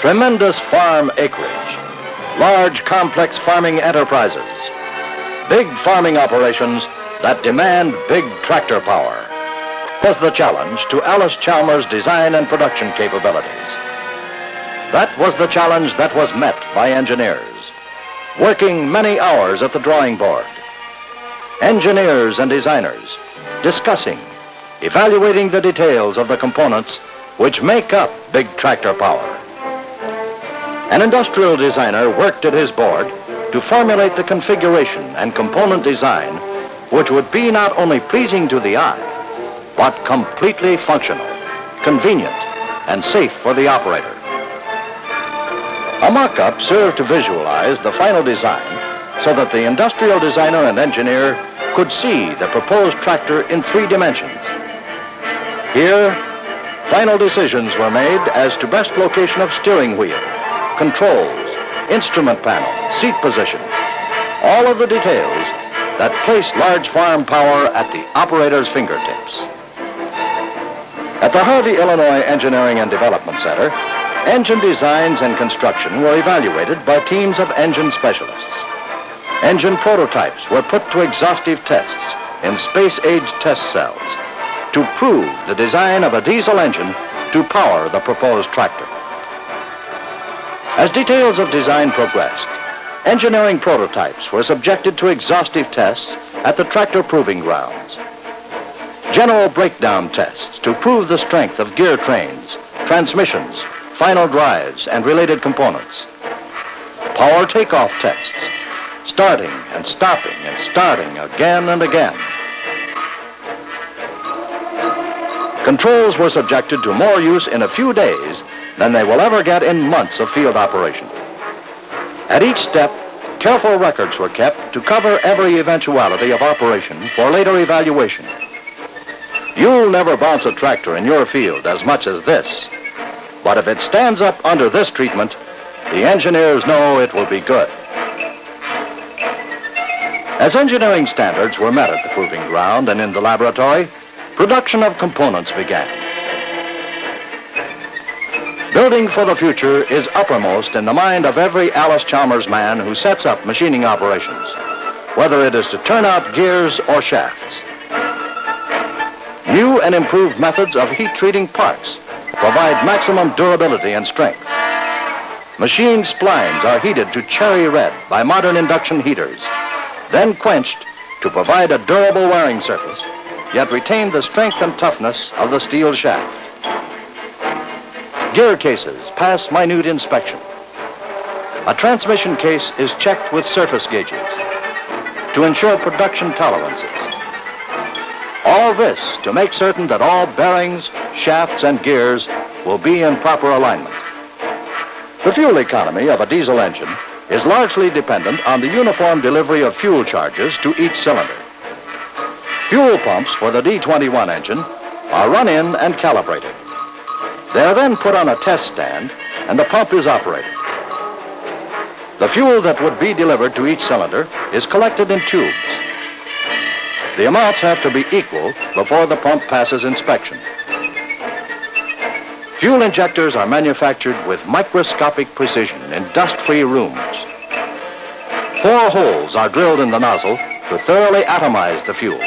Tremendous farm acreage, large complex farming enterprises, big farming operations that demand big tractor power was the challenge to Allis Chalmers' design and production capabilities. That was the challenge that was met by engineers, working many hours at the drawing board. Engineers and designers discussing, evaluating the details of the components which make up big tractor power. An industrial designer worked at his board to formulate the configuration and component design which would be not only pleasing to the eye, but completely functional, convenient, and safe for the operator. A mock-up served to visualize the final design so that the industrial designer and engineer could see the proposed tractor in 3 dimensions. Here, final decisions were made as to best location of steering wheel, controls, instrument panel, seat position, all of the details that place large farm power at the operator's fingertips. At the Harvey, Illinois Engineering and Development Center, engine designs and construction were evaluated by teams of engine specialists. Engine prototypes were put to exhaustive tests in space-age test cells to prove the design of a diesel engine to power the proposed tractor. As details of design progressed, engineering prototypes were subjected to exhaustive tests at the tractor proving grounds. General breakdown tests to prove the strength of gear trains, transmissions, final drives, and related components. Power takeoff tests, starting and stopping and starting again and again. Controls were subjected to more use in a few days than they will ever get in months of field operation. At each step, careful records were kept to cover every eventuality of operation for later evaluation. You'll never bounce a tractor in your field as much as this, but if it stands up under this treatment, the engineers know it will be good. As engineering standards were met at the proving ground and in the laboratory, production of components began. Building for the future is uppermost in the mind of every Allis Chalmers man who sets up machining operations, whether it is to turn out gears or shafts. New and improved methods of heat treating parts provide maximum durability and strength. Machined splines are heated to cherry red by modern induction heaters, then quenched to provide a durable wearing surface, yet retain the strength and toughness of the steel shaft. Gear cases pass minute inspection. A transmission case is checked with surface gauges to ensure production tolerances. All this to make certain that all bearings, shafts, and gears will be in proper alignment. The fuel economy of a diesel engine is largely dependent on the uniform delivery of fuel charges to each cylinder. Fuel pumps for the D21 engine are run in and calibrated. They are then put on a test stand and the pump is operated. The fuel that would be delivered to each cylinder is collected in tubes. The amounts have to be equal before the pump passes inspection. Fuel injectors are manufactured with microscopic precision in dust-free rooms. 4 holes are drilled in the nozzle to thoroughly atomize the fuel.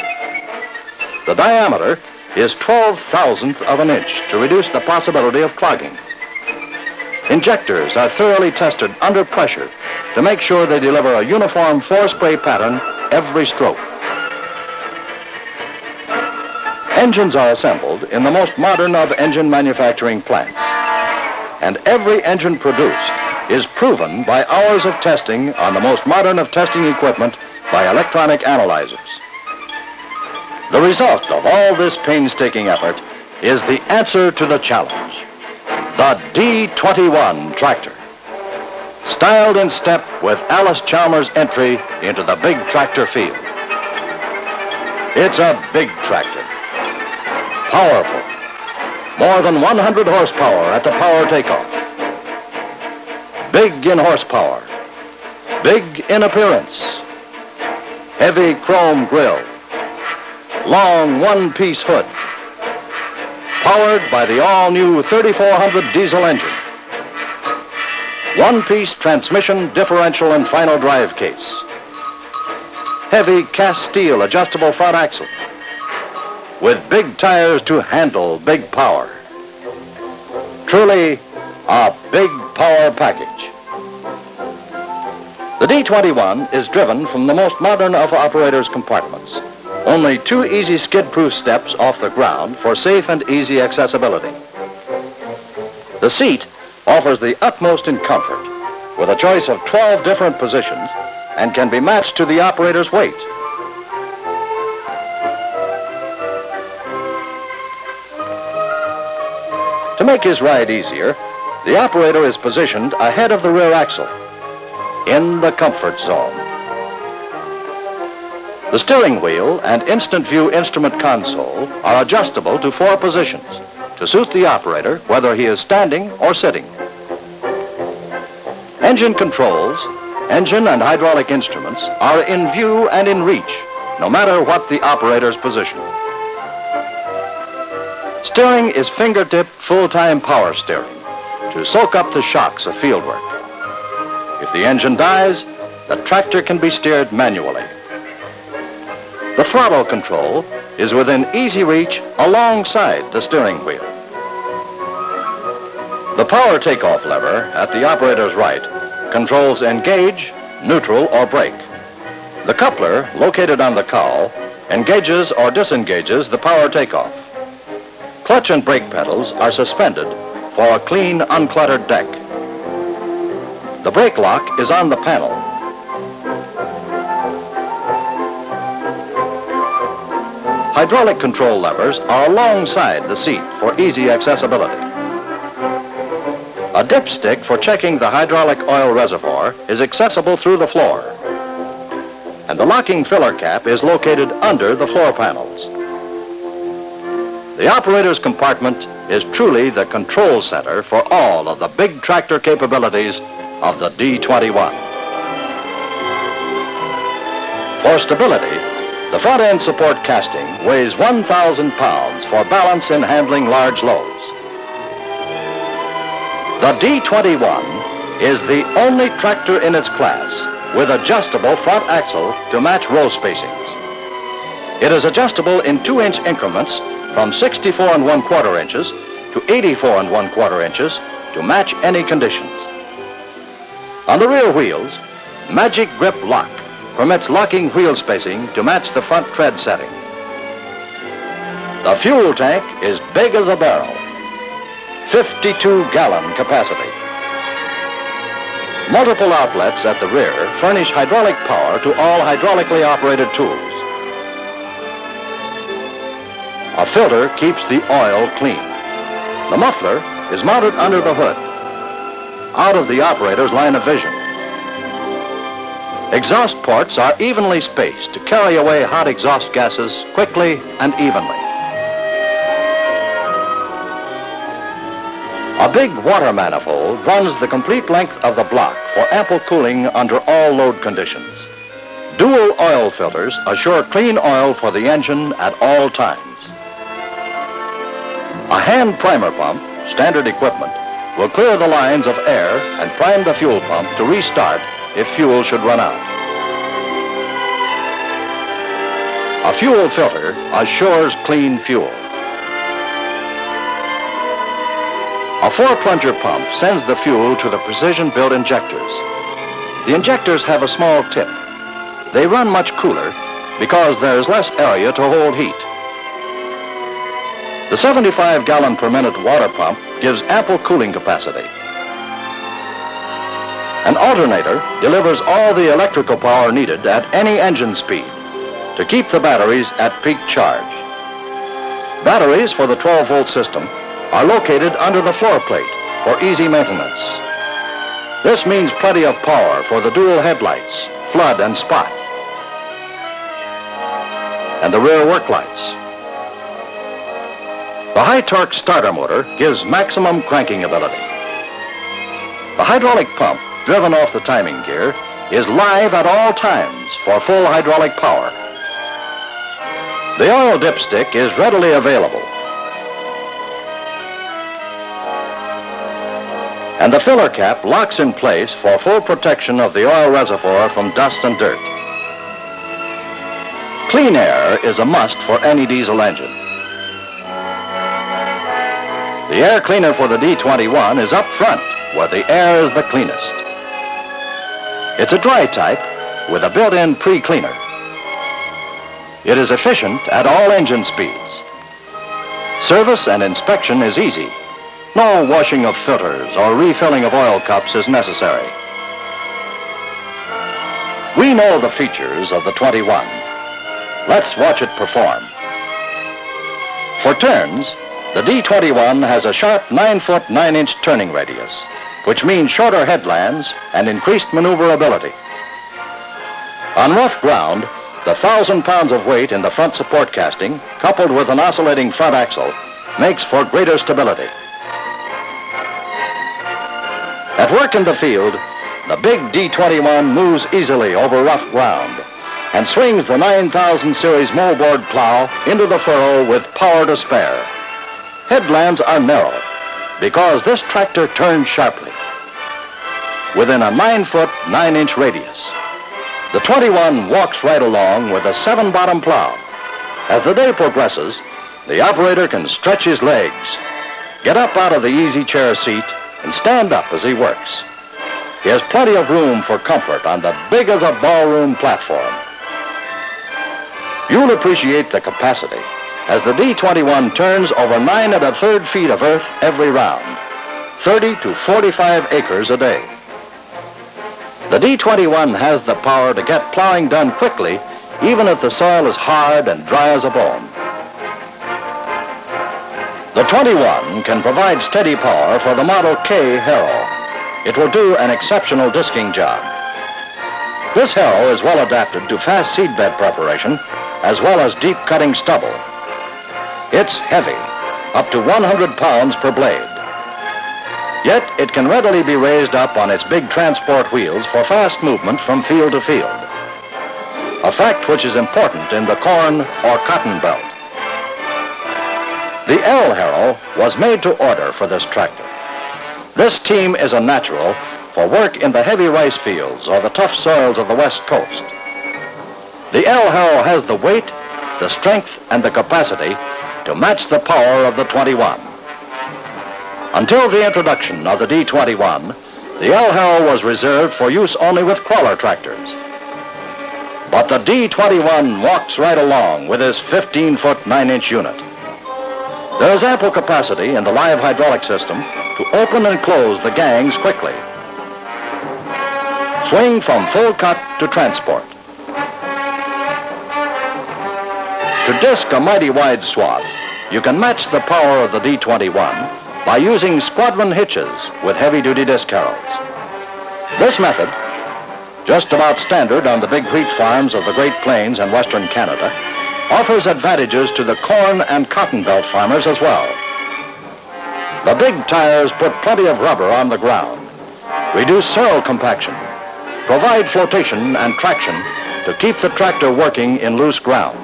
The diameter is 12,000th of an inch to reduce the possibility of clogging. Injectors are thoroughly tested under pressure to make sure they deliver a uniform 4-spray pattern every stroke. Engines are assembled in the most modern of engine manufacturing plants, and every engine produced is proven by hours of testing on the most modern of testing equipment by electronic analyzers. The result of all this painstaking effort is the answer to the challenge, the D21 tractor, styled in step with Allis Chalmers' entry into the big tractor field. It's a big tractor, powerful, more than 100 horsepower at the power takeoff, big in horsepower, big in appearance, heavy chrome grille, long one-piece hood, powered by the all-new 3400 diesel engine, one-piece transmission, differential, and final drive case. Heavy cast steel adjustable front axle with big tires to handle big power. Truly a big power package. The D21 is driven from the most modern of operators' compartments. Only 2 easy skid-proof steps off the ground for safe and easy accessibility. The seat offers the utmost in comfort with a choice of 12 different positions and can be matched to the operator's weight. To make his ride easier, the operator is positioned ahead of the rear axle, in the comfort zone. The steering wheel and instant view instrument console are adjustable to 4 positions to suit the operator whether he is standing or sitting. Engine controls, engine and hydraulic instruments are in view and in reach, no matter what the operator's position. Steering is fingertip full-time power steering to soak up the shocks of fieldwork. If the engine dies, the tractor can be steered manually. The throttle control is within easy reach alongside the steering wheel. The power takeoff lever at the operator's right controls engage, neutral, or brake. The coupler, located on the cowl, engages or disengages the power takeoff. Clutch and brake pedals are suspended for a clean, uncluttered deck. The brake lock is on the panel. Hydraulic control levers are alongside the seat for easy accessibility. A dipstick for checking the hydraulic oil reservoir is accessible through the floor. And the locking filler cap is located under the floor panels. The operator's compartment is truly the control center for all of the big tractor capabilities of the D21. For stability, the front end support casting weighs 1,000 pounds for balance in handling large loads. The D21 is the only tractor in its class with adjustable front axle to match row spacings. It is adjustable in 2-inch increments from 64 1/4 inches to 84 1/4 inches to match any conditions. On the rear wheels, Magic Grip Lock permits locking wheel spacing to match the front tread setting. The fuel tank is big as a barrel, 52-gallon capacity. Multiple outlets at the rear furnish hydraulic power to all hydraulically operated tools. A filter keeps the oil clean. The muffler is mounted under the hood, out of the operator's line of vision. Exhaust ports are evenly spaced to carry away hot exhaust gases quickly and evenly. A big water manifold runs the complete length of the block for ample cooling under all load conditions. Dual oil filters assure clean oil for the engine at all times. A hand primer pump, standard equipment, will clear the lines of air and prime the fuel pump to restart if fuel should run out. A fuel filter assures clean fuel. A 4-plunger pump sends the fuel to the precision-built injectors. The injectors have a small tip. They run much cooler because there is less area to hold heat. The 75-gallon per minute water pump gives ample cooling capacity. An alternator delivers all the electrical power needed at any engine speed to keep the batteries at peak charge. Batteries for the 12-volt system are located under the floor plate for easy maintenance. This means plenty of power for the dual headlights, flood and spot, and the rear work lights. The high-torque starter motor gives maximum cranking ability. The hydraulic pump, driven off the timing gear, is live at all times for full hydraulic power. The oil dipstick is readily available. And And the filler cap locks in place for full protection of the oil reservoir from dust and dirt. Clean air is a must for any diesel engine. The air cleaner for the D21 is up front, where the air is the cleanest. It's a dry type with a built-in pre-cleaner. It is efficient at all engine speeds. Service and inspection is easy. No washing of filters or refilling of oil cups is necessary. We know the features of the 21. Let's watch it perform. For turns, the D21 has a sharp 9-foot 9-inch turning radius, which means shorter headlands and increased maneuverability. On rough ground, the 1,000 pounds of weight in the front support casting, coupled with an oscillating front axle, makes for greater stability. At work in the field, the big D21 moves easily over rough ground and swings the 9000 series moldboard plow into the furrow with power to spare. Headlands are narrow because this tractor turns sharply. Within a 9-foot 9-inch radius, the 21 walks right along with a 7-bottom plow. As the day progresses, the operator can stretch his legs, get up out of the easy chair seat, and stand up as he works. He has plenty of room for comfort on the big-as-a-ballroom platform. You'll appreciate the capacity as the D21 turns over 9 1/3 feet of earth every round, 30 to 45 acres a day. The D21 has the power to get plowing done quickly, even if the soil is hard and dry as a bone. The 21 can provide steady power for the Model K harrow. It will do an exceptional disking job. This harrow is well adapted to fast seedbed preparation as well as deep cutting stubble. It's heavy, up to 100 pounds per blade. Yet it can readily be raised up on its big transport wheels for fast movement from field to field, a fact which is important in the corn or cotton belt. The L harrow was made to order for this tractor. This team is a natural for work in the heavy rice fields or the tough soils of the West Coast. The L harrow has the weight, the strength, and the capacity to match the power of the 21. Until the introduction of the D21, the L harrow was reserved for use only with crawler tractors. But the D21 walks right along with his 15-foot 9-inch unit. There is ample capacity in the live hydraulic system to open and close the gangs quickly. Swing from full cut to transport. To disc a mighty wide swath, you can match the power of the D21 by using squadron hitches with heavy-duty disc harrows. This method, just about standard on the big wheat farms of the Great Plains and Western Canada, offers advantages to the corn and cotton belt farmers as well. The big tires put plenty of rubber on the ground, reduce soil compaction, provide flotation and traction to keep the tractor working in loose ground.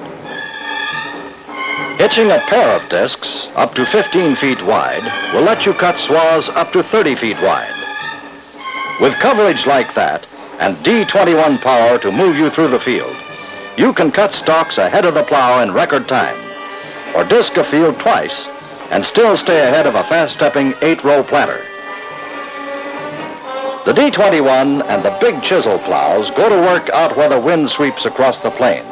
Hitching a pair of discs up to 15 feet wide will let you cut swaths up to 30 feet wide. With coverage like that and D21 power to move you through the field, you can cut stalks ahead of the plow in record time, or disc a field twice and still stay ahead of a fast-stepping 8-row planter. The D21 and the big chisel plows go to work out where the wind sweeps across the plains.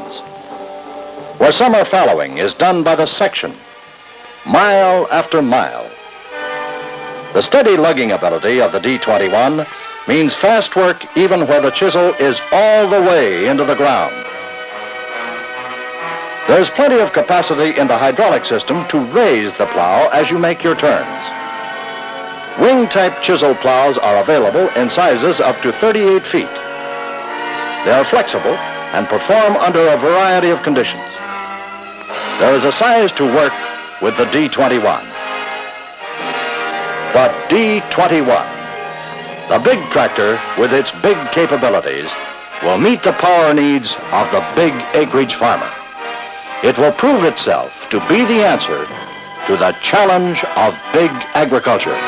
Where summer fallowing is done by the section, mile after mile. The steady lugging ability of the D21 means fast work even where the chisel is all the way into the ground. There's plenty of capacity in the hydraulic system to raise the plow as you make your turns. Wing-type chisel plows are available in sizes up to 38 feet. They are flexible and perform under a variety of conditions. There is a size to work with the D21. The D21, the big tractor with its big capabilities, will meet the power needs of the big acreage farmer. It will prove itself to be the answer to the challenge of big agriculture.